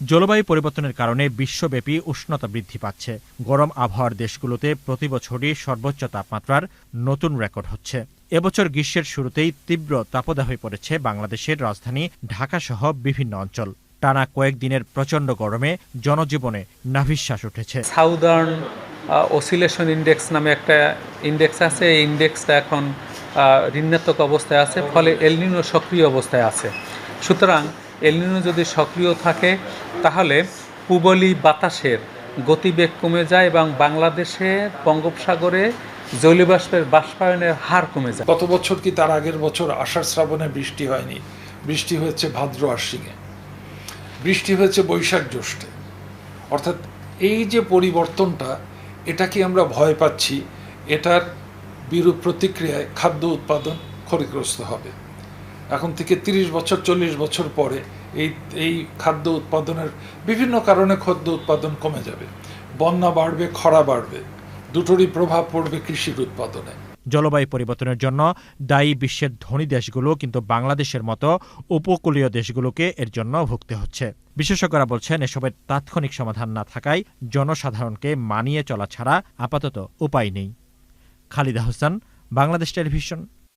জলবায়ু পরিবর্তনের কারণে বিশ্বব্যাপী উষ্ণতা বৃদ্ধি পাচ্ছে। গরম আবহাওয়ার দেশগুলোতে প্রতিবছরই সর্বোচ্চ তাপমাত্রার নতুন রেকর্ড হচ্ছে। এবছর গ্রীষ্মের শুরুতেই তীব্র তাপদাহে পড়েছে বাংলাদেশের রাজধানী ঢাকাসহ বিভিন্ন অঞ্চল। টানা কয়েকদিনের প্রচণ্ড গরমে জনজীবনে নাভিশ্বাস উঠেছে। সাউদার্ন অসিলেশন ইন্ডেক্স নামে একটা ইন্ডেক্স আছে। এই ইন্ডেক্সটা এখন ঋণাত্মক অবস্থায় আছে, ফলে এল নিনো সক্রিয় অবস্থায় আছে। সুতরাং এল নিনো যদি সক্রিয় থাকে তাহলে পূবলি বাতাসের গতিবেগ কমে যায় এবং বাংলাদেশে বঙ্গোপসাগরে জলীয়বাষ্পের বাষ্পায়নের হার কমে যায়। গত বছর কি তার আগের বছর আষাঢ় শ্রাবণে বৃষ্টি হয়নি, বৃষ্টি হয়েছে ভাদ্র আশ্বিনে, বৃষ্টি হয়েছে বৈশাখ জ্যৈষ্ঠে। অর্থাৎ এই যে পরিবর্তনটা, এটা কি আমরা ভয় পাচ্ছি, এটার বিরূপ প্রতিক্রিয়ায় খাদ্য উৎপাদন ক্ষতিগ্রস্ত হবে। এখন থেকে 30 বছর 40 বছর পরে এই খাদ্য উৎপাদনের বিভিন্ন কারণে খাদ্য উৎপাদন কমে যাবে, বন্যা বাড়বে, খরা বাড়বে, দুটোরই প্রভাব পড়বে কৃষির উৎপাদনে। জলবায়ু পরিবর্তনের জন্য দায়ী বিশ্বের ধনী দেশগুলো, কিন্তু বাংলাদেশের মতো উপকূলীয় দেশগুলোকে এর জন্য ভুগতে হচ্ছে। বিশেষজ্ঞরা বলছেন, এসবের তাৎক্ষণিক সমাধান না থাকায় জনসাধারণকে মানিয়ে চলা ছাড়া আপাতত উপায় নেই। খালিদা হোসেন, বাংলাদেশ টেলিভিশন,